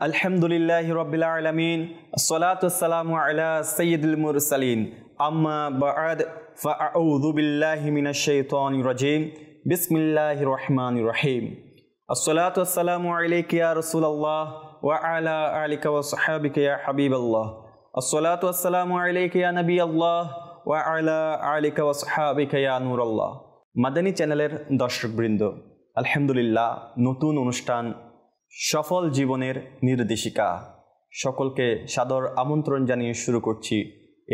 আলহামদুলিল্লাহি রাব্বিল আলামিন আসসালাতু ওয়াসসালামু আলা সাইয়্যিদিল মুরসালিন আম্মা বা'দ ফাআউযু বিল্লাহি মিনাশ শাইতানির রাজীম বিসমিল্লাহির রহমানির রহিম আসসালাতু ওয়াসসালামু আলাইকা ইয়া রাসূলুল্লাহ ওয়া আলা আলিকা ওয়া সাহবিকা ইয়া হাবিবাল্লাহ আসসালাতু ওয়াসসালামু আলাইকা ইয়া নবিয়াল্লাহ ওয়া আলা আলিকা ওয়া সাহবিকা ইয়া নূরাল্লাহ। মাদানী চ্যানেলের দর্শকবৃন্দ, আলহামদুলিল্লাহ নতুন অনুষ্ঠান সফল জীবনের নির্দেশিকা সকলকে সাদর আমন্ত্রণ জানিয়ে শুরু করছি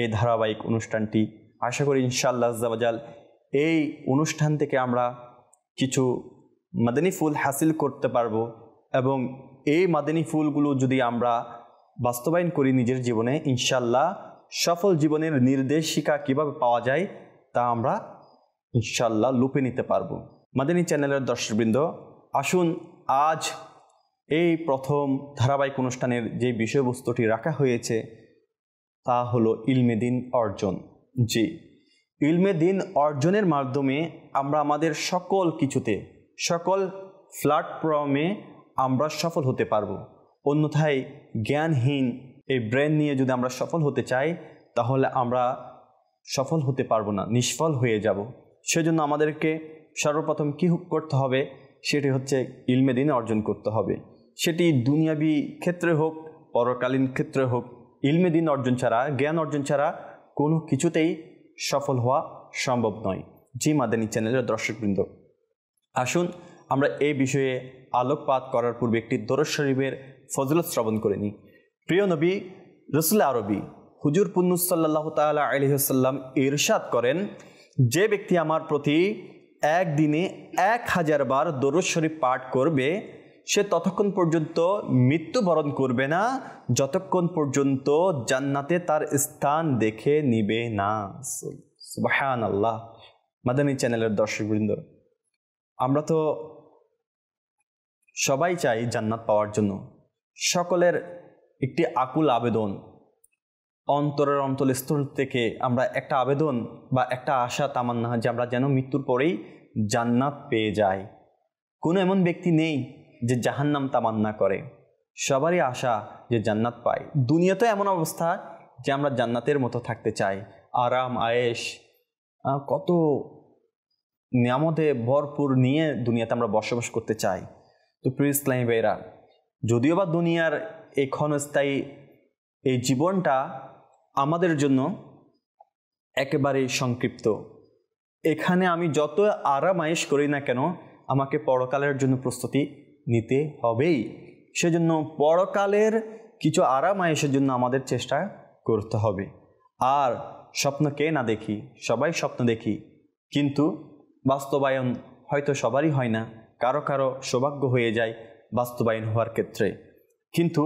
এই ধারাবাহিক অনুষ্ঠানটি। আশা করি ইনশাআল্লাহ আজ্জা ওয়াজাল এই অনুষ্ঠান থেকে আমরা কিছু মাদানী ফুল হাসিল করতে পারবো এবং এই মাদানী ফুলগুলো যদি আমরা বাস্তবায়ন করি নিজের জীবনে, ইনশাআল্লাহ সফল জীবনের নির্দেশিকা কিভাবে পাওয়া যায় তা আমরা ইনশাআল্লাহ লুপে নিতে পারবো। মাদানী চ্যানেলের দর্শকবৃন্দ, আসুন আজ এই প্রথম ধারাবাহিক অনুষ্ঠানের যে বিষয়বস্তুটি রাখা হয়েছে তা হলো ইলমে দিন অর্জন। জি, ইলমে দিন অর্জনের মাধ্যমে আমরা আমাদের সকল কিছুতে, সকল প্ল্যাটফর্মে আমরা সফল হতে পারবো। অন্যথায় জ্ঞানহীন এই ব্রেন নিয়ে যদি আমরা সফল হতে চাই তাহলে আমরা সফল হতে পারবো না, নিষ্ফল হয়ে যাব। সেজন্য আমাদেরকে সর্বপ্রথম কী করতে হবে, সেটি হচ্ছে ইলমে দিন অর্জন করতে হবে। সেটি দুনিয়াবি ক্ষেত্রে হোক, পরকালীন ক্ষেত্রে হোক, ইলমে দিন অর্জন ছাড়া, জ্ঞান অর্জন ছাড়া কোনো কিছুতেই সফল হওয়া সম্ভব নয়। জি মাদানী চ্যানেলের দর্শকবৃন্দ, আসুন আমরা এই বিষয়ে আলোকপাত করার পূর্বে একটি দরুদ শরীফের ফজিলত শ্রবণ করে নিই। প্রিয় নবী রাসূল আরবি হুজুর পুন্নুস সাল্লাল্লাহু তাআলা আলাইহি ওয়াসাল্লাম ইরশাদ করেন, যে ব্যক্তি আমার প্রতি একদিনে 1000 বার দরুদ শরীফ পাঠ করবে সে ততক্ষণ পর্যন্ত মৃত্যুবরণ করবে না যতক্ষণ পর্যন্ত জান্নাতে তার স্থান দেখে নিবে না। সুবহানাল্লাহ। মাদানী চ্যানেলের দর্শকবৃন্দ, আমরা তো সবাই চাই জান্নাত পাওয়ার জন্য। সকলের একটি আকুল আবেদন, অন্তরের অন্তঃস্থল থেকে আমরা একটা আবেদন বা একটা আশা তামান্না যে আমরা যেন মৃত্যুর পরেই জান্নাত পেয়ে যাই। কোনো এমন ব্যক্তি নেই যে জাহান্নাম তামান্না করে, সবারই আশা যে জান্নাত পায়। দুনিয়াতে এমন অবস্থা যে আমরা জান্নাতের মতো থাকতে চাই, আরাম আয়েশ কত নিয়ামতে ভরপুর নিয়ে দুনিয়াতে আমরা বসবাস করতে চাই। তো প্রিয় ইসলামী ভাইরা, যদিও বা দুনিয়ার এই ক্ষণস্থায়ী এই জীবনটা আমাদের জন্য একেবারেই সংক্ষিপ্ত, এখানে আমি যত আরাম আয়েশ করি না কেন আমাকে পরকালের জন্য প্রস্তুতি নিতে হবেই। সেজন্য পরকালের কিছু আরাম আয়েশের জন্য আমাদের চেষ্টা করতে হবে। আর স্বপ্ন কে না দেখি, সবাই স্বপ্ন দেখি, কিন্তু বাস্তবায়ন হয়তো সবারই হয় না, কারো কারো সৌভাগ্য হয়ে যায় বাস্তবায়ন হওয়ার ক্ষেত্রে। কিন্তু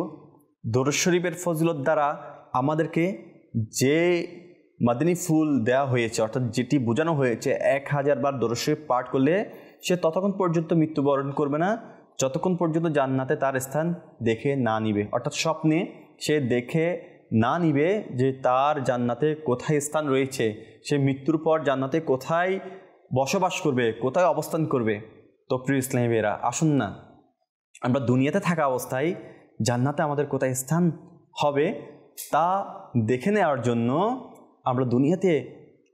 দরুদ শরীফের ফজিলত দ্বারা আমাদেরকে যে মাদানী ফুল দেওয়া হয়েছে, অর্থাৎ যেটি বোঝানো হয়েছে 1000 বার দরুদ শরীফ পাঠ করলে সে ততক্ষণ পর্যন্ত মৃত্যুবরণ করবে না যতক্ষণ পর্যন্ত জান্নাতে তার স্থান দেখে না নিবে। অর্থাৎ স্বপ্নে সে দেখে না নিবে যে তার জান্নাতে কোথায় স্থান রয়েছে, সে মৃত্যুর পর জান্নাতে কোথায় বসবাস করবে, কোথায় অবস্থান করবে। তো প্রিয় ইসলামী ভাইরা, আসুন না আমরা দুনিয়াতে থাকা অবস্থায় জান্নাতে আমাদের কোথায় স্থান হবে তা দেখে নেওয়ার জন্য আমরা দুনিয়াতে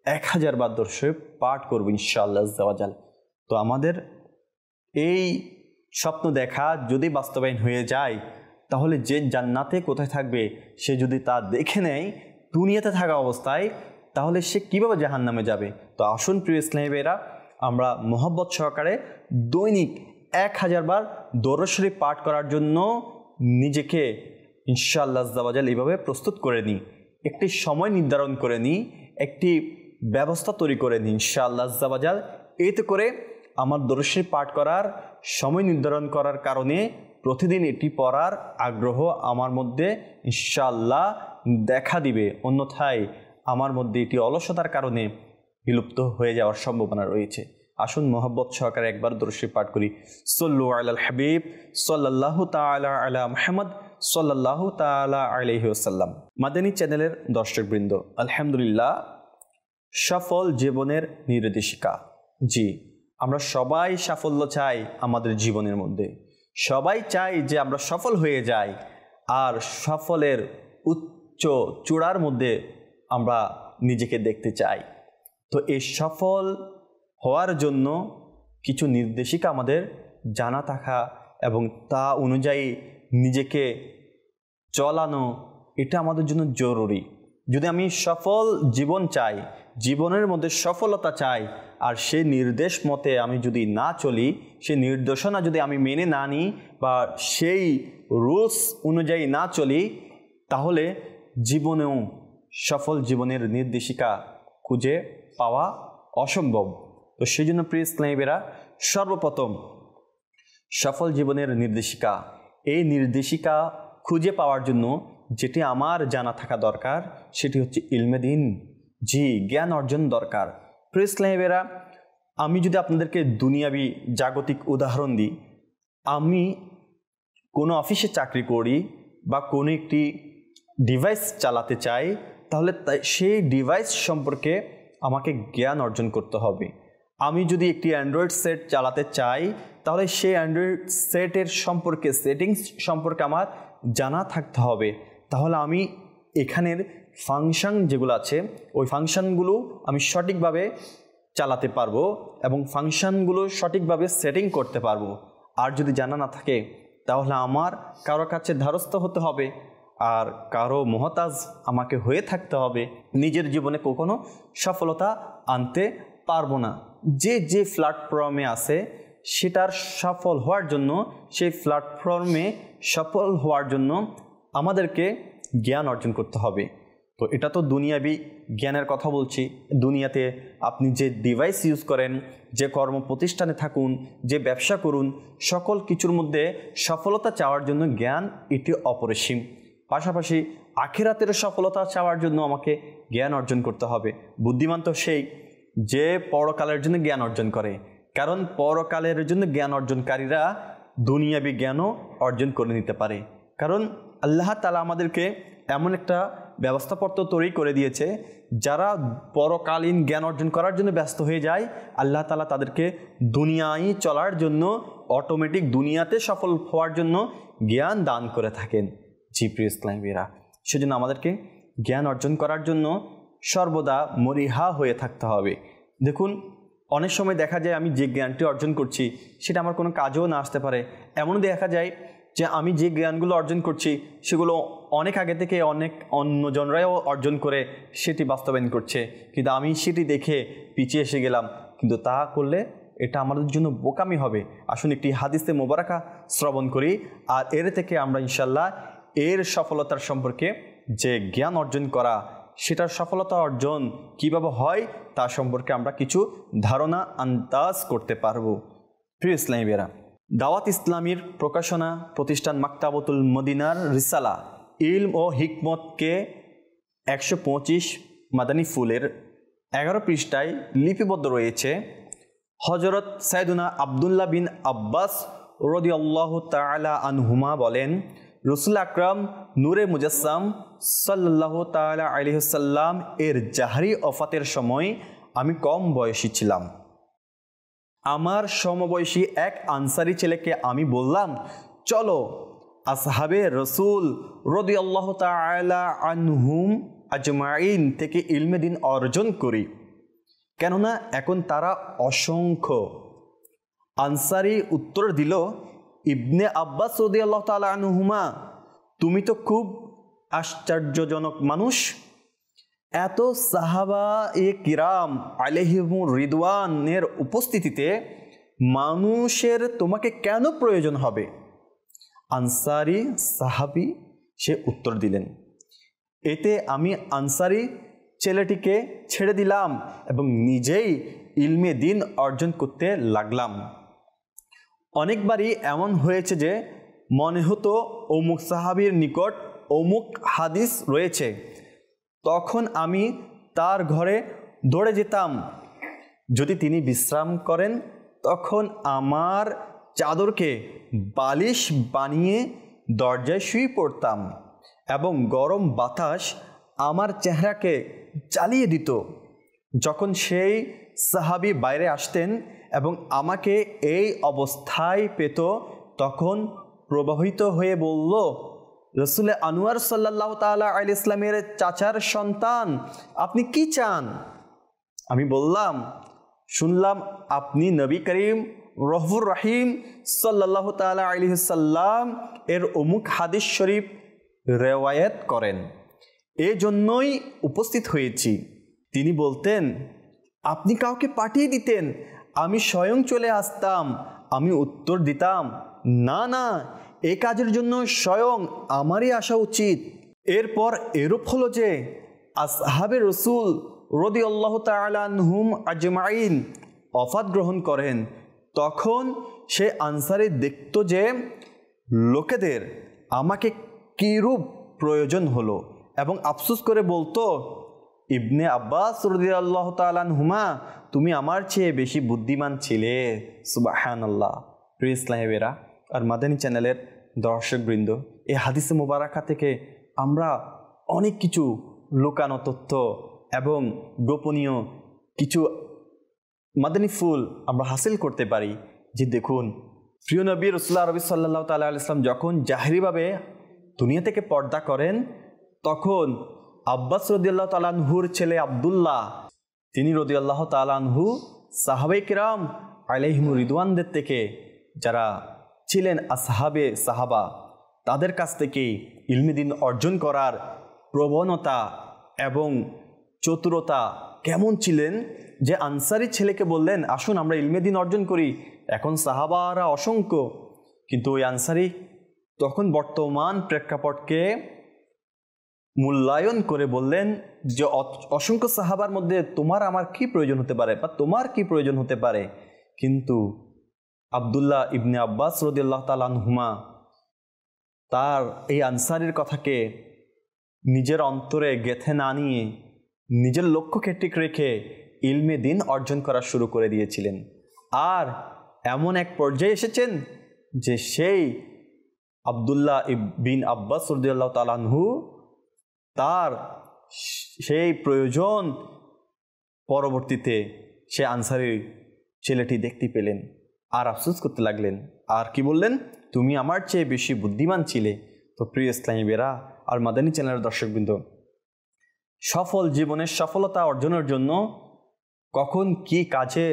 1000 বার দরুদ শরীফ পাঠ করব ইনশাআল্লাহ আজ্জা ওয়াজাল। তো আমাদের এই স্বপ্ন দেখা যদি বাস্তবায়ন হয়ে যায় তাহলে যে জান্নাতে কোথায় থাকবে সে যদি তা দেখে নেয় দুনিয়াতে থাকা অবস্থায়, তাহলে সে কীভাবে জাহান্নামে যাবে। তো আসুন প্রিয় ইসলামী ভাইরা, আমরা মহব্বত সহকারে দৈনিক 1000 বার দরুদ শরীফ পাঠ করার জন্য নিজেকে ইনশাআল্লাহ আজ্জা ওয়াজাল এইভাবে প্রস্তুত করে নিই, একটি সময় নির্ধারণ করে নিই, একটি ব্যবস্থা তৈরি করে নিই ইনশাআল্লাহ আজ্জা ওয়াজাল। এতে করে আমার দরুদ শরীফ পাঠ করার সময় নির্ধারণ করার কারণে প্রতিদিন এটি পড়ার আগ্রহ আমার মধ্যে ইনশাআল্লাহ দেখা দিবে। অন্যথায় আমার মধ্যে এটি অলসতার কারণে বিলুপ্ত হয়ে যাওয়ার সম্ভাবনা রয়েছে। আসুন মহব্বত সহকারে একবার দরুদ শরীফ পাঠ করি। সাল্লু আলাল হাবিব সাল্লাল্লাহু তাআলা আলা মুহাম্মদ সাল্লাল্লাহু তাআলা আলাইহি ওয়াসাল্লাম। মাদানী চ্যানেলের দর্শকবৃন্দ, আলহামদুলিল্লাহ সফল জীবনের নির্দেশিকা। জি, আমরা সবাই সাফল্য চাই আমাদের জীবনের মধ্যে, সবাই চাই যে আমরা সফল হয়ে যাই। আর সফলের উচ্চ চূড়ার মধ্যে আমরা নিজেকে দেখতে চাই। তো এই সফল হওয়ার জন্য কিছু নির্দেশিকা আমাদের জানা থাকা এবং তা অনুযায়ী নিজেকে চলানো, এটা আমাদের জন্য জরুরি। যদি আমি সফল জীবন চাই, জীবনের মধ্যে সফলতা চাই, আর সেই নির্দেশ মতে আমি যদি না চলি, সেই নির্দেশনা যদি আমি মেনে না নিই বা সেই রুলস অনুযায়ী না চলি, তাহলে জীবনেও সফল জীবনের নির্দেশিকা খুঁজে পাওয়া অসম্ভব। তো সেই জন্য প্রিয় ইসলামীরা, সর্বপ্রথম সফল জীবনের নির্দেশিকা, এই নির্দেশিকা খুঁজে পাওয়ার জন্য যেটি আমার জানা থাকা দরকার সেটি হচ্ছে ইলমে দ্বীন, জি জ্ঞান অর্জন দরকার। প্রিয় ইসলামীরা, আমি যদি আপনাদেরকে দুনিয়াবি জাগতিক উদাহরণ দিই, আমি কোনো অফিসে চাকরি করি বা কোনো একটি ডিভাইস চালাতে চাই, তাহলে সেই ডিভাইস সম্পর্কে আমাকে জ্ঞান অর্জন করতে হবে। আমি যদি একটি অ্যান্ড্রয়েড সেট চালাতে চাই, তাহলে সেই অ্যান্ড্রয়েড সেটের সম্পর্কে, সেটিংস সম্পর্কে আমার জানা থাকতে হবে। তাহলে আমি এখানের ফাংশন যেগুলো আছে, ওই ফাংশনগুলো আমি সঠিকভাবে চালাতে পারবো এবং ফাংশনগুলো সঠিকভাবে সেটিং করতে পারবো। আর যদি জানা না থাকে, তাহলে আমার কারো কাছে ধারস্থ হতে হবে আর কারো মহতাজ আমাকে হয়ে থাকতে হবে। নিজের জীবনে কখনো সফলতা আনতে পারবো না। যে যে প্ল্যাটফর্মে আছে সেটার সফল হওয়ার জন্য, সেই প্ল্যাটফর্মে সফল হওয়ার জন্য আমাদেরকে জ্ঞান অর্জন করতে হবে। তো এটা তো দুনিয়াবি জ্ঞানের কথা বলছি। দুনিয়াতে আপনি যে ডিভাইস ইউজ করেন, যে কর্ম প্রতিষ্ঠানে থাকুন, যে ব্যবসা করুন, সকল কিছুর মধ্যে সফলতা চাওয়ার জন্য জ্ঞান এটি অপরিসীম। পাশাপাশি আখিরাতের সফলতা চাওয়ার জন্য আমাকে জ্ঞান অর্জন করতে হবে। বুদ্ধিমান তো সেই যে পরকালের জন্য জ্ঞান অর্জন করে, কারণ পরকালের জন্য জ্ঞান অর্জনকারীরা দুনিয়াবি জ্ঞানও অর্জন করে নিতে পারে। কারণ আল্লাহ তাআলা আমাদেরকে এমন একটা ব্যবস্থাপত্র তৈরি করে দিয়েছে, যারা পরকালীন জ্ঞান অর্জন করার জন্য ব্যস্ত হয়ে যায়, আল্লাহ তাআলা তাদেরকে দুনিয়ায় চলার জন্য, অটোমেটিক দুনিয়াতে সফল হওয়ার জন্য জ্ঞান দান করে থাকেন। জি প্রিয় ইসলামীরা, সেজন্য আমাদেরকে জ্ঞান অর্জন করার জন্য সর্বদা মরিহা হয়ে থাকতে হবে। দেখুন, অনেক সময় দেখা যায় আমি যে জ্ঞানটি অর্জন করছি সেটা আমার কোনো কাজেও না আসতে পারে। এমনও দেখা যায় যে আমি যে জ্ঞানগুলো অর্জন করছি সেগুলো অনেক আগে থেকে অনেক অন্যজনরাও অর্জন করে সেটি বাস্তবায়ন করছে, কিন্তু আমি সেটি দেখে পিছিয়ে এসে গেলাম। কিন্তু তা করলে এটা আমাদের জন্য বোকামি হবে। আসুন একটি হাদিসে মোবারকা শ্রবণ করি, আর এর থেকে আমরা ইনশাল্লাহ এর সফলতার সম্পর্কে, যে জ্ঞান অর্জন করা সেটার সফলতা অর্জন কিভাবে হয় তা সম্পর্কে আমরা কিছু ধারণা আন্দাজ করতে পারবো। প্রিয় ইসলামীরা, দাওয়াত ইসলামীর প্রকাশনা প্রতিষ্ঠান মাকতাবতুল মদিনার রিসালা ইলম ও হিকমতকে 125 মাদানী ফুলের 11 পৃষ্ঠায় লিপিবদ্ধ রয়েছে। হযরত সাইয়েদুনা আব্দুল্লাহ বিন আব্বাস রাদিয়াল্লাহু তাআলা আনহুমা বলেন, রাসূল আকরাম নূরে মুজাসসাম সাল্লাল্লাহু তাআলা আলাইহি ওয়াসাল্লাম এর জাহরি ওফাতের সময় আমি কম বয়সী ছিলাম। আমার সমবয়সী এক আনসারি ছেলেকে আমি বললাম, চলো আসহাবে রসুল রাদিয়াল্লাহু তাআলা আনহুম আজমাইন থেকে ইলমে দ্বীন অর্জন করি, কেননা এখন তারা অসংখ্য। আনসারি উত্তর দিল, ইবনে আব্বাস রাদিয়াল্লাহু তাআলা আনহুমা, তুমি তো খুব আশ্চর্যজনক মানুষ। এত সাহাবা এ কিরাম আলাইহিমুর রিদওয়ানের উপস্থিতিতে মানুষের তোমাকে কেন প্রয়োজন হবে? আনসারি সাহাবী সে উত্তর দিলেন, এতে আমি আনসারি ছেলেটিকে ছেড়ে দিলাম এবং নিজেই ইলমে দ্বীন অর্জন করতে লাগলাম। অনেকবারই এমন হয়েছে যে মনে হতো অমুক সাহাবীর নিকট অমুক হাদিস রয়েছে, তখন আমি তার ঘরে দৌড়ে যেতাম। যদি তিনি বিশ্রাম করেন, তখন আমার চাদরকে বালিশ বানিয়ে দরজায় শুয়ে পড়তাম এবং গরম বাতাস আমার চেহারাকে জ্বালিয়ে দিত। যখন সেই সাহাবী বাইরে আসতেন এবং আমাকে এই অবস্থায় পেত, তখন প্রভাবিত হয়ে বলল, রসুল আনোয়ার সাল্লাল্লাহু তাআলা আলাইহি ইসলামের চাচার সন্তান, আপনি কি চান? আমি বললাম, শুনলাম আপনি নবী করিম রহফুর রহিম সাল্লাল্লাহু তাআলা আলাইহি সাল্লাম এর অমুক হাদিস শরীফ রেওয়ায়েত করেন, এই জন্যই উপস্থিত হয়েছি। তিনি বলতেন, আপনি কাউকে পাঠিয়ে দিতেন, আমি স্বয়ং চলে আসতাম। আমি উত্তর দিতাম, না না, এই কাজের জন্য স্বয়ং আমারই আসা উচিত। এরপর এরূপ হলো যে আসহাবে রসুল রাদিয়াল্লাহু তাআলা আনহুম আজমাইন ওফাত গ্রহণ করেন। তখন সে আনসারী দেখত যে লোকেদের আমাকে কীরূপ প্রয়োজন হলো এবং আফসোস করে বলতো, ইবনে আব্বাস রাদিয়াল্লাহু তাআলা আনহুমা, তুমি আমার চেয়ে বেশি বুদ্ধিমান ছিলে। সুবহানাল্লাহ। প্রিয় ইসলামেরা আর মাদানী চ্যানেলের দর্শকবৃন্দ, এই হাদিসে মোবারকা থেকে আমরা অনেক কিছু লুকানো তথ্য এবং গোপনীয় কিছু মাদানী ফুল আমরা হাসিল করতে পারি। যে দেখুন, প্রিয় নবী রাসূলুল্লাহ সাল্লাল্লাহু তাআলা আলাইহি ওয়াসাল্লাম যখন জাহরিভাবে দুনিয়া থেকে পর্দা করেন, তখন আব্বাস রাদিয়াল্লাহু তাআলা আনহুর ছেলে আব্দুল্লাহ, তিনি রাদিয়াল্লাহু তাআলা আনহু সাহাবায়ে কিরাম আলাইহিমুর রিদওয়ানদের থেকে, যারা ছিলেন আসহাবে সাহাবা, তাদের কাছ থেকে ইলমে দ্বীন অর্জন করার প্রবণতা এবং চতুরতা কেমন ছিলেন, যে আনসারি ছেলেকে বললেন, আসুন আমরা ইলমে দ্বীন অর্জন করি। এখন সাহাবারা অসংখ্য, কিন্তু ওই আনসারি তখন বর্তমান প্রেক্ষাপটকে মূল্যায়ন করে বললেন যে অসংখ্য সাহাবার মধ্যে তোমার আমার কি প্রয়োজন হতে পারে বা তোমার কি প্রয়োজন হতে পারে। কিন্তু আব্দুল্লাহ ইবনে আব্বাস রাদিয়াল্লাহু তাআলা আনহুমা তার এই আনসারির কথাকে নিজের অন্তরে গেঁথে না নিয়ে নিজের লক্ষ্যকে ঠিক রেখে ইলমে দ্বীন অর্জন করা শুরু করে দিয়েছিলেন। আর এমন এক পর্যায়ে এসেছেন যে সেই আব্দুল্লাহ বিন আব্বাস রাদিয়াল্লাহু তাআলা আনহু তার সেই প্রয়োজন পরবর্তীতে সে আনসারি ছেলেটি দেখতে পেলেন আর আফসোস করতে লাগলেন, আর কি বললেন, তুমি আমার চেয়ে বেশি বুদ্ধিমান ছিলে। তো প্রিয় ইসলামী বেরা আর মাদানী চ্যানেলের দর্শকবৃন্দ, সফল জীবনের সফলতা অর্জনের জন্য কখন কি কাজে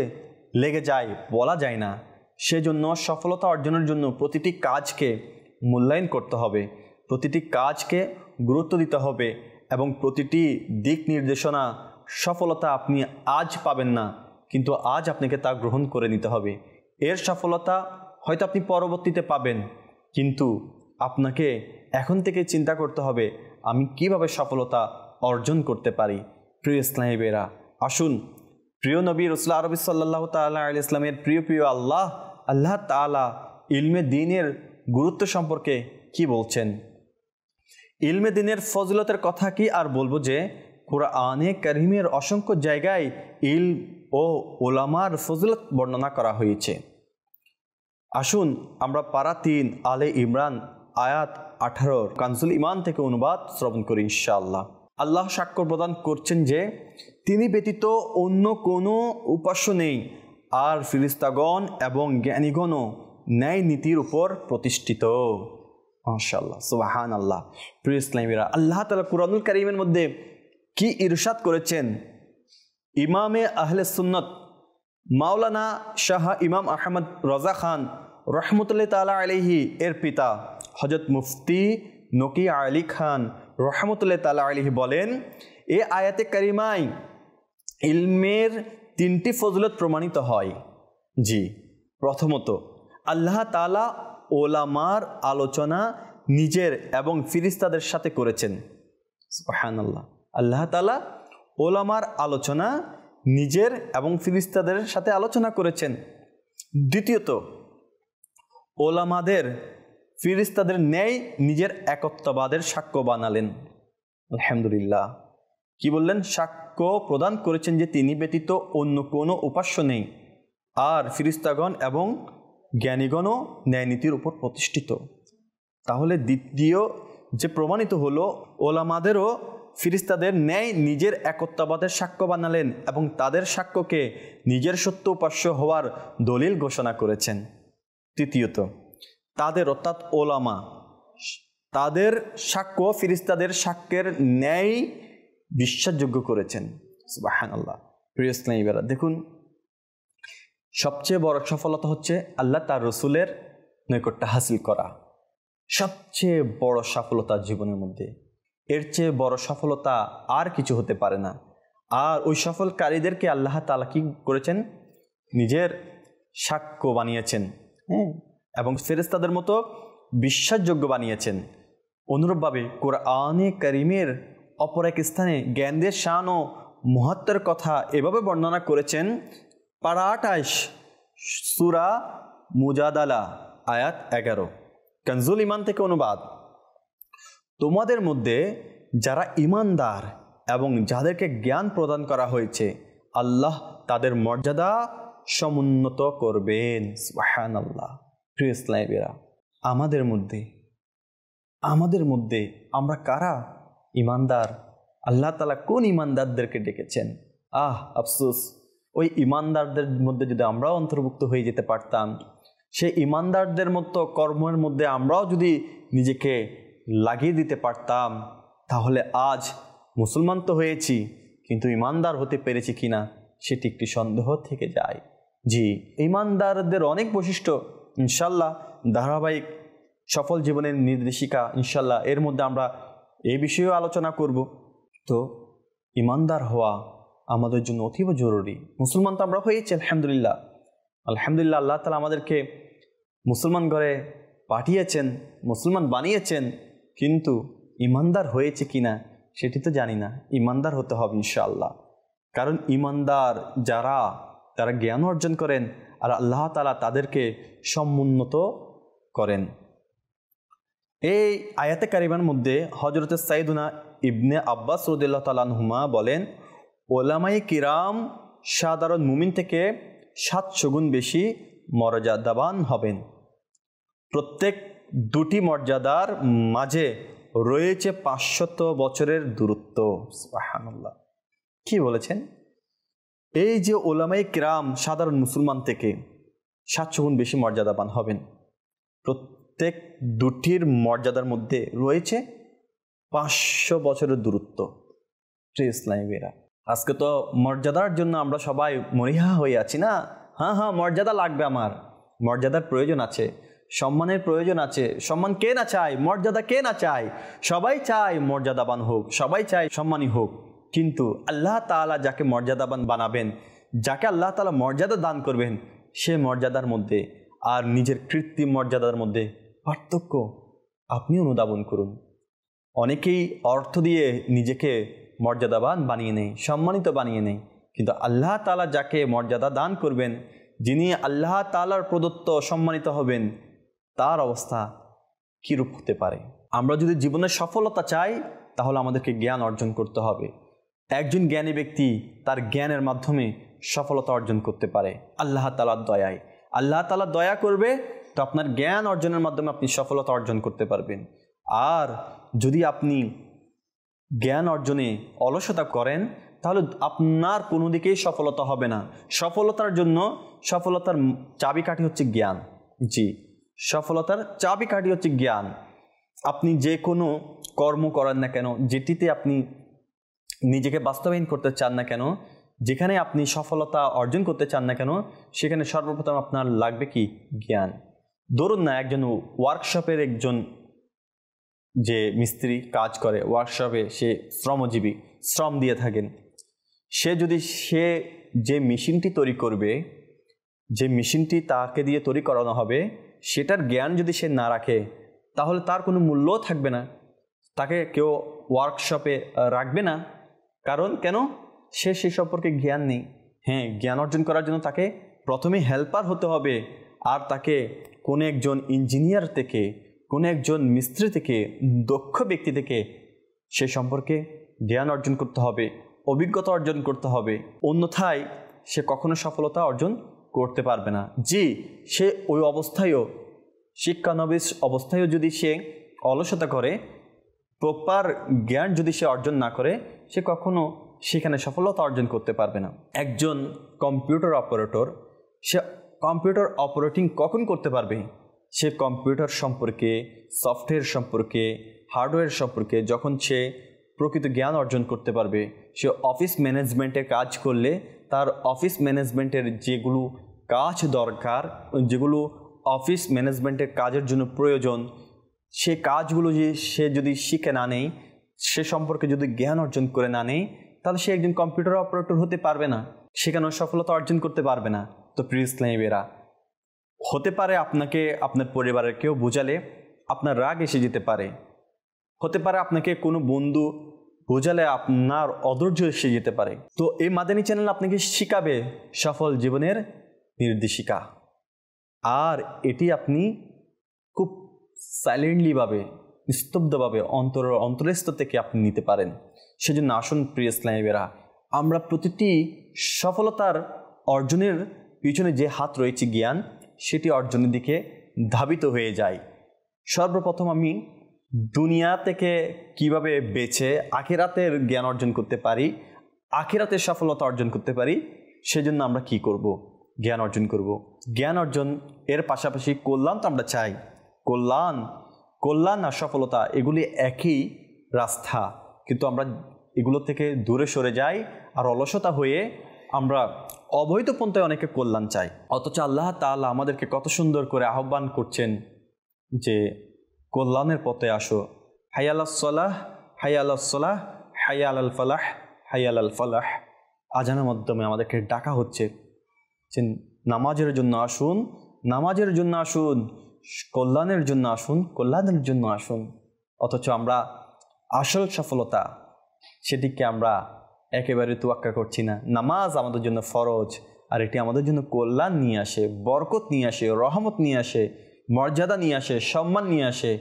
লেগে যায় বলা যায় না। সেজন্য সফলতা অর্জনের জন্য প্রতিটি কাজকে মূল্যায়ন করতে হবে, প্রতিটি কাজকে গুরুত্ব দিতে হবে এবং প্রতিটি দিক নির্দেশনা সফলতা আপনি আজ পাবেন না, কিন্তু আজ আপনাকে তা গ্রহণ করে নিতে হবে। এর সফলতা হয়তো আপনি পরবর্তীতে পাবেন, কিন্তু আপনাকে এখন থেকে চিন্তা করতে হবে আমি কিভাবে সফলতা অর্জন করতে পারি। প্রিয় ইসলামী ভাইরা, আসুন প্রিয় নবী রাসূলুল্লাহ আরবি সাল্লাল্লাহু তাআলা আলাইহি ইসলামের প্রিয় আল্লাহ তাআলা ইলমে দ্বীনের গুরুত্ব সম্পর্কে কি বলছেন। ইলমে দ্বীনের ফজিলতের কথা কি আর বলবো, যে কুরআনে কারীমের অসংখ্য জায়গায় ইলম ও উলামার ফজিলত বর্ণনা করা হয়েছে। আসুন আমরা পারা ৩ আলে ইমরান আয়াত ১৮ কানজুল ইমান থেকে অনুবাদ শ্রবণ করি ইনশাআল্লাহ। আল্লাহ সাক্ষ্য প্রদান করছেন যে তিনি ব্যতীত অন্য কোনো উপাস্য নেই, আর ফেরেশতাগণ এবং জ্ঞানীগণও ন্যায় নীতির উপর প্রতিষ্ঠিত। মাশাআল্লাহ, সুবহানাল্লাহ। প্রিয় ইসলামীরা, আল্লাহ তাআলা কুরআনুল কারীমের মধ্যে কি ইরশাদ করেছেন। ইমামে আহলে সুন্নাত মাওলানা শাহ ইমাম আহমদ রজা খান রহমতুল্লাহ তাআলা আলাইহি এর পিতা হযরত মুফতি নকি আলী খান রহমতুল্লাহ তাআলা আলাইহি বলেন, এই আয়াতে কারিমায় ইলমের ৩টি ফজিলত প্রমাণিত হয়। জি, প্রথমত আল্লাহ তাআলা ওলামার আলোচনা নিজের এবং ফেরেশতাদের সাথে করেছেন। সুবহানাল্লাহ। আল্লাহ তাআলা ওলামার আলোচনা নিজের এবং ফেরেশতাদের সাথে আলোচনা করেছেন। দ্বিতীয়ত, ওলামাদের ফেরেশতাদের ন্যায় নিজের একত্ববাদের সাক্ষ্য বানালেন। আলহামদুলিল্লাহ। কি বললেন? সাক্ষ্য প্রদান করেছেন যে তিনি ব্যতীত অন্য কোনো উপাস্য নেই, আর ফেরেশতাগণ এবং জ্ঞানীগণও ন্যায়নীতির উপর প্রতিষ্ঠিত। তাহলে দ্বিতীয় যে প্রমাণিত হলো, ওলামাদেরও ফেরেশতাদের ন্যায় নিজের একত্ববাদের সাক্ষ্য বানালেন এবং তাদের সাক্ষ্যকে নিজের সত্য উপাস্য হওয়ার দলিল ঘোষণা করেছেন। তৃতীয়ত, তাদের অর্থাৎ ওলামা তাদের সাক্ষ্য ফেরেশতাদের সাক্ষ্যের ন্যায় বিশ্বাসযোগ্য করেছেন। সুবহানাল্লাহ। প্রিয় ইসলামী ভাইরা, দেখুন সবচেয়ে বড় সফলতা হচ্ছে আল্লাহ তার রসুলের নৈকট্য হাসিল করা। সবচেয়ে বড় সফলতা জীবনের মধ্যে, এর চেয়ে বড় সফলতা আর কিছু হতে পারে না। আর ওই সফলকারীদেরকে আল্লাহ তাআলা কি করেছেন? নিজের সাক্ষ্য বানিয়েছেন, এবং ফেরেশতাদের মতো বিশ্বাসযোগ্য বানিয়েছেন। অনুরূপভাবে কোরআনে কারীমের অপর এক স্থানে জ্ঞানদের শান ও মহত্বের কথা এভাবে বর্ণনা করেছেন। পারা 28 সূরা মুজাদালা আয়াত 11, কানজুল ইমান থেকে অনুবাদ। তোমাদের মধ্যে যারা ইমানদার এবং যাদেরকে জ্ঞান প্রদান করা হয়েছে আল্লাহ তাদের মর্যাদা সমুন্নত করবেন। সুবহানাল্লাহ। প্রিয় ইসলামী ভাইরা, আমাদের মধ্যে আমরা কারা ইমানদার? আল্লাহ তাআলা কোন ইমানদারদেরকে ডেকেছেন? আফসোস, ওই ইমানদারদের মধ্যে যদি আমরাও অন্তর্ভুক্ত হয়ে যেতে পারতাম, সেই ইমানদারদের মতো কর্মের মধ্যে আমরাও যদি নিজেকে লাগিয়ে দিতে পারতাম, তাহলে আজ মুসলমান তো হয়েছি, কিন্তু ইমানদার হতে পেরেছি কিনা সেটি একটি সন্দেহ থেকে যায়। জি, ইমানদারদের অনেক বৈশিষ্ট্য ইনশাল্লাহ ধারাবাহিক সফল জীবনের নির্দেশিকা, ইনশাল্লাহ এর মধ্যে আমরা এই বিষয়েও আলোচনা করব। তো ইমানদার হওয়া আমাদের জন্য অতীব জরুরি। মুসলমান তো আমরা হয়েছি, আলহামদুলিল্লাহ। আল্লাহ তাআলা আমাদেরকে মুসলমান ঘরে পাঠিয়েছেন, মুসলমান বানিয়েছেন, কিন্তু ইমানদার হয়েছে কিনা সেটি তো জানি না। ইমানদার হতে হবে ইনশাআল্লাহ, কারণ ইমানদার তারা জ্ঞান অর্জন করেন আর আল্লাহ তাআলা তাদেরকে সমুন্নত করেন। এই আয়াতে কারিমার মধ্যে হযরত সাইয়্যিদুনা ইবনে আব্বাস রাদিয়াল্লাহু তাআলা আনহুমা বলেন, ওলামায়ে কিরাম সাধারণ মুমিন থেকে 700 গুণ বেশি মর্যাদাবান হবেন। প্রত্যেক দুটি মর্যাদার মাঝে রয়েছে 500 বছরের দূরত্ব। সুবহানাল্লাহ। কি বলেছেন? এই যে ওলামায়ে কিরাম সাধারণ মুসলমান থেকে 700 গুণ বেশি মর্যাদাবান হবেন, প্রত্যেক দুটির মর্যাদার মধ্যে রয়েছে 500 বছরের দূরত্ব। প্রিয় ইসলামী ভাইরা, আজকে তো মর্যাদার জন্য আমরা সবাই মরিহা হয়ে আছি না? হ্যাঁ, মর্যাদা লাগবে, আমার মর্যাদার প্রয়োজন আছে, সম্মানের প্রয়োজন আছে। সম্মান কে না চায়? মর্যাদা কে না চায়? সবাই চায় মর্যাদাবান হোক, সবাই চায় সম্মানী হোক। কিন্তু আল্লাহ তাআলা যাকে মর্যাদাবান বানাবেন, যাকে আল্লাহ তাআলা মর্যাদা দান করবেন, সে মর্যাদার মধ্যে আর নিজের কৃত্রিম মর্যাদার মধ্যে পার্থক্য আপনি অনুধাবন করুন। অনেকেই অর্থ দিয়ে নিজেকে মর্যাদাবান বানিয়ে নেয়, সম্মানিত বানিয়ে নেয়, কিন্তু আল্লাহ তাআলা যাকে মর্যাদা দান করবেন, যিনি আল্লাহ তাআলার প্রদত্ত সম্মানিত হবেন, তার অবস্থা কীরূপ হতে পারে? আমরা যদি জীবনের সফলতা চাই, তাহলে আমাদেরকে জ্ঞান অর্জন করতে হবে। একজন জ্ঞানী ব্যক্তি তার জ্ঞানের মাধ্যমে সফলতা অর্জন করতে পারে আল্লাহ তাআলার দয়ায়। আল্লাহ তাআলা দয়া করবে, তো আপনার জ্ঞান অর্জনের মাধ্যমে আপনি সফলতা অর্জন করতে পারবেন। আর যদি আপনি জ্ঞান অর্জনে অলসতা করেন, তাহলে আপনার কোনো দিকেই সফলতা হবে না। সফলতার চাবিকাঠি হচ্ছে জ্ঞান। জি, সফলতার চাবিকাঠি হচ্ছে জ্ঞান। আপনি যে কোনো কর্ম করেন না কেন, যেটিতে আপনি নিজেকে বাস্তবায়ন করতে চান না কেন, যেখানে আপনি সফলতা অর্জন করতে চান না কেন, সেখানে সর্বপ্রথম আপনার লাগবে কি? জ্ঞান। ধরুন না, একজন ওয়ার্কশপের একজন যে মিস্ত্রি কাজ করে ওয়ার্কশপে, সে শ্রমজীবী, শ্রম দিয়ে থাকেন। সে যে মেশিনটি তৈরি করবে, যে মেশিনটি তাকে দিয়ে তৈরি করানো হবে, সেটার জ্ঞান যদি সে না রাখে, তাহলে তার কোনো মূল্যও থাকবে না, তাকে কেউ ওয়ার্কশপে রাখবে না। কারণ কেন? সে সম্পর্কে জ্ঞান নেই। হ্যাঁ, জ্ঞান অর্জন করার জন্য তাকে প্রথমে হেল্পার হতে হবে, আর তাকে কোনো একজন ইঞ্জিনিয়ার থেকে, কোনো একজন মিস্ত্রি থেকে, দক্ষ ব্যক্তি থেকে সে সম্পর্কে জ্ঞান অর্জন করতে হবে, অভিজ্ঞতা অর্জন করতে হবে। অন্যথায় সে কখনো সফলতা অর্জন করতে পারবে না। জি, সে ওই অবস্থায়ও, শিক্ষানবিশ অবস্থায়ও যদি সে অলসতা করে, প্রপার জ্ঞান যদি সে অর্জন না করে, সে কখনো সেখানে সফলতা অর্জন করতে পারবে না। একজন কম্পিউটার অপারেটর, সে কম্পিউটার অপারেটিং কখন করতে পারবে? সে কম্পিউটার সম্পর্কে, সফটওয়্যার সম্পর্কে, হার্ডওয়্যার সম্পর্কে যখন সে প্রকৃত জ্ঞান অর্জন করতে পারবে, সে অফিস ম্যানেজমেন্টে কাজ করলে তার অফিস ম্যানেজমেন্টের যেগুলো কাজ দরকার, যেগুলো অফিস ম্যানেজমেন্টের কাজের জন্য প্রয়োজন, সে কাজগুলো সে যদি শিখে না নেয়, সে সম্পর্কে যদি জ্ঞান অর্জন করে না নেয়, তাহলে সে একজন কম্পিউটার অপারেটর হতে পারবে না, সেখানেও সফলতা অর্জন করতে পারবে না। তো প্রিয় ইসলামী ভাইরা, হতে পারে আপনাকে আপনার পরিবারের কেউ বোঝালে আপনার রাগ এসে যেতে পারে, হতে পারে আপনাকে কোনো বন্ধু বোঝালে আপনার অধৈর্য এসে যেতে পারে। তো এই মাদানী চ্যানেল আপনাকে শিখাবে সফল জীবনের নির্দেশিকা, আর এটি আপনি খুব সাইলেন্টলিভাবে, নিস্তব্ধভাবে অন্তরস্থ থেকে আপনি নিতে পারেন। সেজন্য আসুন প্রিয় ইসলামী ভাইরা, আমরা প্রতিটি সফলতার অর্জনের পিছনে যে হাত রয়েছে জ্ঞান, সেটি অর্জনের দিকে ধাবিত হয়ে যায়। সর্বপ্রথম আমি দুনিয়া থেকে কিভাবে বেঁচে আখিরাতের জ্ঞান অর্জন করতে পারি, আখিরাতের সফলতা অর্জন করতে পারি, সেজন্য আমরা কি করব? জ্ঞান অর্জন করব। জ্ঞান অর্জন এর পাশাপাশি কল্যাণ তো আমরা চাই। কল্যাণ আর সফলতা এগুলি একই রাস্তা, কিন্তু আমরা এগুলো থেকে দূরে সরে যাই আর অলসতা হয়ে আমরা অবৈধ পন্থায় অনেকে কল্যাণ চাই। অথচ আল্লাহ তাআলা আমাদেরকে কত সুন্দর করে আহ্বান করছেন যে কল্যাণের পথে আসো, হাইয়া আলাস সালাহ, হাইয়া আলাস সালাহ, হাইয়া আলাল ফালাহ, হাইয়া আলাল ফালাহ। আজানের মাধ্যমে আমাদেরকে ডাকা হচ্ছে যে নামাজের জন্য আসুন, নামাজের জন্য আসুন, কল্যাণের জন্য আসুন, কল্যাণের জন্য আসুন। অথচ আমরা আসল সফলতা সেটিকে আমরা একেবারে তোয়াক্কা করছি না। নামাজ আমাদের জন্য ফরজ, আর এটি আমাদের জন্য কল্যাণ নিয়ে আসে, বরকত নিয়ে আসে, রহমত নিয়ে আসে, মর্যাদা নিয়ে আসে, সম্মান নিয়ে আসে,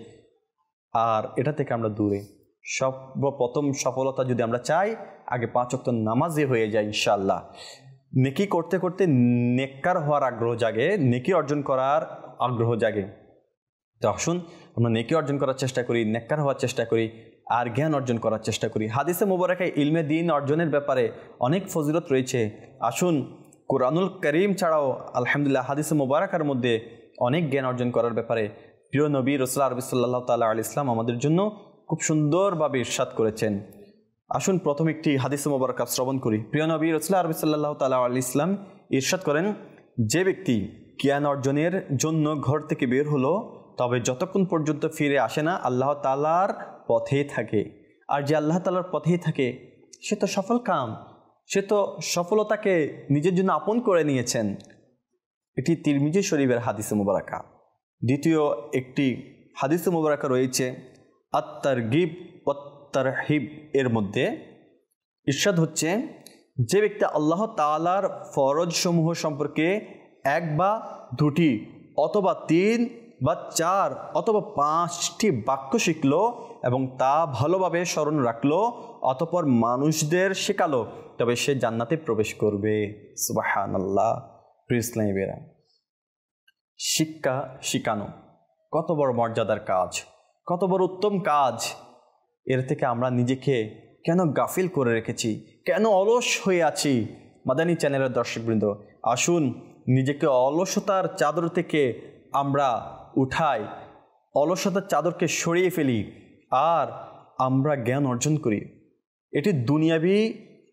আর এটা থেকে আমরা দূরে। সর্বপ্রথম সফলতা যদি আমরা চাই, আগে 5 ওয়াক্ত নামাজে হয়ে যায় ইনশাআল্লাহ। নেকি করতে করতে নেককার হওয়ার আগ্রহ জাগে, নেকি অর্জন করার আগ্রহ জাগে। তো আসুন আমরা নেকি অর্জন করার চেষ্টা করি, নেককার হওয়ার চেষ্টা করি, আর জ্ঞান অর্জন করার চেষ্টা করি। হাদিসে মুবারাকায় ইলমে দ্বীন অর্জনের ব্যাপারে অনেক ফজিলত রয়েছে। আসুন কুরআনুল কারীম ছাড়াও আলহামদুলিল্লাহ হাদিসে মুবারাকার মধ্যে অনেক জ্ঞান অর্জন করার ব্যাপারে প্রিয় নবী রাসূল আরবি সাল্লাল্লাহু তাআলা আলাইহি ইসলাম আমাদের জন্য খুব সুন্দরভাবে ইরশাদ করেছেন। আসুন প্রথম একটি হাদিসে মুবারাকা শ্রবণ করি। প্রিয় নবী রাসূল আরবি সাল্লাল্লাহু তাআলা আলাইহি ইসলাম ইরশাদ করেন, যে ব্যক্তি জ্ঞান অর্জনের জন্য ঘর থেকে বের হলো, তবে যতক্ষণ পর্যন্ত ফিরে আসে না আল্লাহ তাআলার পথেই থাকে। আর যে আল্লাহ তাআলার পথেই থাকে সে তো সফল কাম, সে তো সফলতাকে নিজের জন্য আপন করে নিয়েছেন। এটি তিরমিজি শরীফের হাদিসে মুবারাকা। দ্বিতীয় একটি হাদিসে মুবারাকা রয়েছে আত-তারগিব ওয়াত তারহিব এর মধ্যে। ইরশাদ হচ্ছে, যে ব্যক্তি আল্লাহ তাআলার ফরজ সমূহ সম্পর্কে 1 বা 2টি অথবা 3 বা 4 অথবা 5টি বাক্য শিখল এবং তা ভালোভাবে স্মরণ রাখলো, অতঃপর মানুষদের শেখালো, তবে সে জান্নাতে প্রবেশ করবে। সুবহানাল্লাহ। প্রিয় ইসলামী ভাইরা, শিক্ষা শিখানো কত বড় মর্যাদার কাজ, কত বড় উত্তম কাজ। এর থেকে আমরা নিজেকে কেন গাফিল করে রেখেছি, কেন অলস হয়ে আছি? মাদানী চ্যানেলের দর্শকবৃন্দ, আসুন নিজেকে অলসতার চাদর থেকে আমরা উঠাই, অলসতার চাদরকে সরিয়ে ফেলি, আর আমরা জ্ঞান অর্জন করি। এটি দুনিয়াবি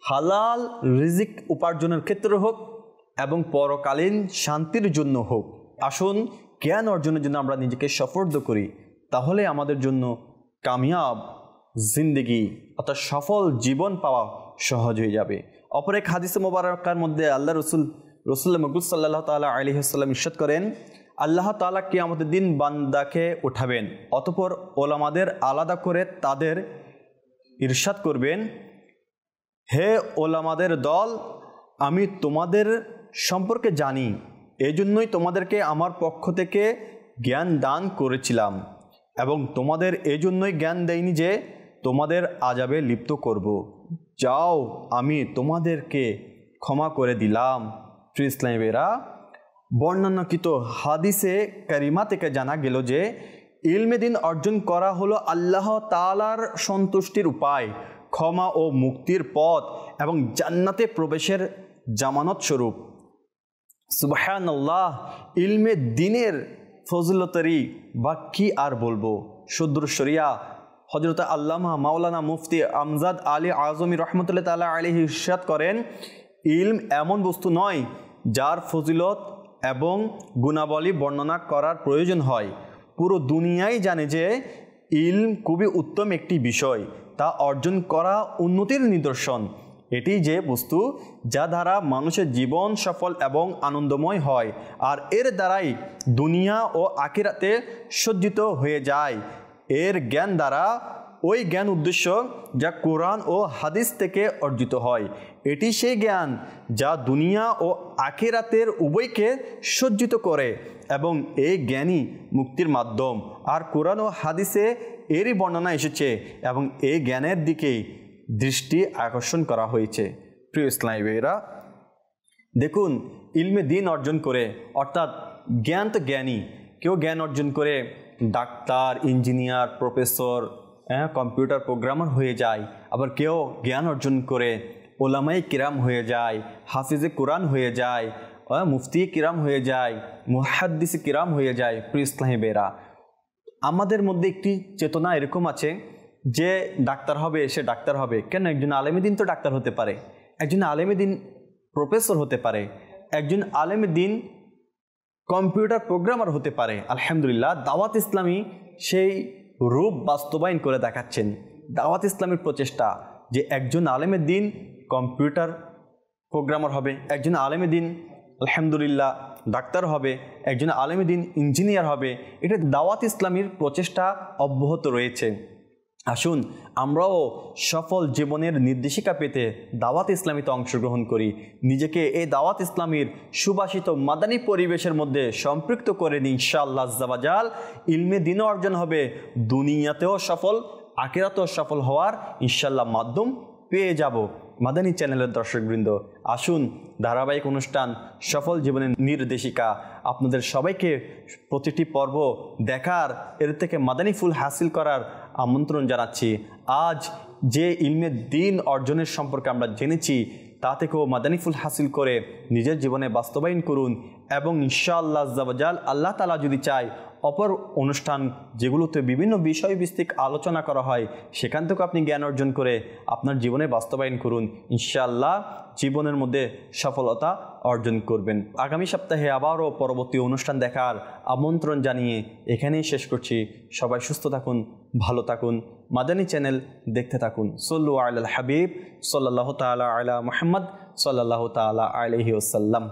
হালাল রিজিক উপার্জনের ক্ষেত্রে হোক এবং পরকালীন শান্তির জন্য হোক। আসুন জ্ঞান অর্জনের জন্য আমরা নিজেকে সফর্দ করি, তাহলে আমাদের জন্য কামিয়াব জিন্দেগি অর্থাৎ সফল জীবন পাওয়া সহজ হয়ে যাবে। অপর এক হাদিসে মুবারাকার মধ্যে আল্লাহ রসুল মকবুল সাল্লাল্লাহু তাআলা আলাইহি ওয়াসাল্লাম ইরশাদ করেন, আল্লাহ তাআলা কিয়ামতের দিন বান্দাকে উঠাবেন, অতঃপর ওলামাদের আলাদা করে তাদের ইরশাদ করবেন, হে ওলামাদের দল, আমি তোমাদের সম্পর্কে জানি, এজন্যই তোমাদেরকে আমার পক্ষ থেকে জ্ঞান দান করেছিলাম এবং তোমাদের এজন্যই জ্ঞান দেইনি যে তোমাদের আযাবে লিপ্ত করব। যাও, আমি তোমাদেরকে ক্ষমা করে দিলাম। প্রিয় ইসলামী ভাইরা, বর্ণনাকৃত হাদিসে কারিমা থেকে জানা গেল যে ইলমে দ্বীন অর্জন করা হলো আল্লাহ তাআলার সন্তুষ্টির উপায়, ক্ষমা ও মুক্তির পথ এবং জান্নাতে প্রবেশের জামানত স্বরূপ। সুবহানাল্লাহ। ইলমে দ্বীনের ফজিলতেরই বা কি আর বলবো। সদ্দুর শরিয়া হযরত আল্লামা মাওলানা মুফতি আমজাদ আলী আজমি রহমতুল্লাহ তাআলা আলাইহি ইরশাদ করেন, ইলম এমন বস্তু নয় যার ফজিলত এবং গুণাবলী বর্ণনা করার প্রয়োজন হয়। পুরো দুনিয়াই জানে যে ইলম খুবই উত্তম একটি বিষয়, তা অর্জন করা উন্নতির নিদর্শন। এটি যে বস্তু যা দ্বারা মানুষের জীবন সফল এবং আনন্দময় হয়, আর এর দ্বারাই দুনিয়া ও আখিরাতে সজ্জিত হয়ে যায়। এর জ্ঞান দ্বারা ওই জ্ঞান উদ্দেশ্য যা কোরআন ও হাদিস থেকে অর্জিত হয়। এটি সেই জ্ঞান যা দুনিয়া ও আখিরাতের উভয়কে সজ্জিত করে এবং এই জ্ঞানই মুক্তির মাধ্যম। আর কোরআন ও হাদিসে এরই বর্ণনা এসেছে এবং এই জ্ঞানের দিকেই দৃষ্টি আকর্ষণ করা হয়েছে। প্রিয় ইসলামী ভাইরা, দেখুন, ইলমে দিন অর্জন করে, অর্থাৎ জ্ঞান তো জ্ঞানী, কেউ জ্ঞান অর্জন করে doctor, engineer, professor, computer programmer হয়ে যায়। আবার কেউ জ্ঞান অর্জন করে ওলামায়ে কিরাম হয়ে যায়, হাফিজে কোরআন হয়ে যায়, মুফতি কিরাম হয়ে যায়, মুহাদ্দিসে কিরাম হয়ে যায়। প্রিয় ইসলামী ভাইরা, আমাদের মধ্যে একটি চেতনা এরকম আছে যে ডাক্তার হবে, সে ডাক্তার হবে। কেন? একজন আলেমে দিন তো ডাক্তার হতে পারে, একজন আলেমে দিন প্রফেসর হতে পারে, একজন আলেমে দিন কম্পিউটার প্রোগ্রামার হতে পারে। আলহামদুলিল্লাহ, দাওয়াত ইসলামী সেই রূপ বাস্তবায়ন করে দেখাচ্ছেন। দাওয়াত ইসলামের প্রচেষ্টা যে একজন আলেমে দিন কম্পিউটার প্রোগ্রামার হবে, একজন আলেমে দিন আলহামদুলিল্লাহ ডাক্তার হবে, একজন আলেমে দিন ইঞ্জিনিয়ার হবে। এটা দাওয়াত ইসলামীর প্রচেষ্টা অব্যাহত রয়েছে। আসুন আমরাও সফল জীবনের নির্দেশিকা পেতে দাওয়াত ইসলামীতে অংশগ্রহণ করি, নিজেকে এই দাওয়াত ইসলামীর সুবাসিত মাদানী পরিবেশের মধ্যে সম্পৃক্ত করে নিই। ইনশাআল্লাহ আজ্জা ওয়া জাল ইলমে দিনও অর্জন হবে, দুনিয়াতেও সফল, আখিরাতেও সফল হওয়ার ইনশাআল্লাহ মাধ্যম পেয়ে যাব। মাদানী চ্যানেলের দর্শকবৃন্দ, আসুন ধারাবাহিক অনুষ্ঠান সফল জীবনের নির্দেশিকা আপনাদের সবাইকে প্রতিটি পর্ব দেখার, এর থেকে মাদানী ফুল হাসিল করার আমন্ত্রণ জানাচ্ছি। আজ যে ইলমের দিন অর্জনের সম্পর্কে আমরা জেনেছি, তা থেকেও মাদানী ফুল হাসিল করে নিজের জীবনে বাস্তবায়ন করুন এবং ইনশাআল্লাহ আজ্জা ওয়া জাল আল্লাহ তাআলা যদি চায় অপর অনুষ্ঠান যেগুলোতে বিভিন্ন বিষয়ভিত্তিক আলোচনা করা হয়, সেখান থেকে আপনি জ্ঞান অর্জন করে আপনার জীবনে বাস্তবায়ন করুন। ইনশাআল্লাহ জীবনের মধ্যে সফলতা অর্জন করবেন। আগামী সপ্তাহে আবারও পরবর্তী অনুষ্ঠান দেখার আমন্ত্রণ জানিয়ে এখানেই শেষ করছি। সবাই সুস্থ থাকুন, ভালো থাকুন, মাদানী চ্যানেল দেখতে থাকুন। সল্লু আলাল হাবিব সাল্লাল্লাহু তাআলা আলা মুহাম্মদ সাল্লাল্লাহু তাআলা আলাইহি ওয়াসাল্লাম।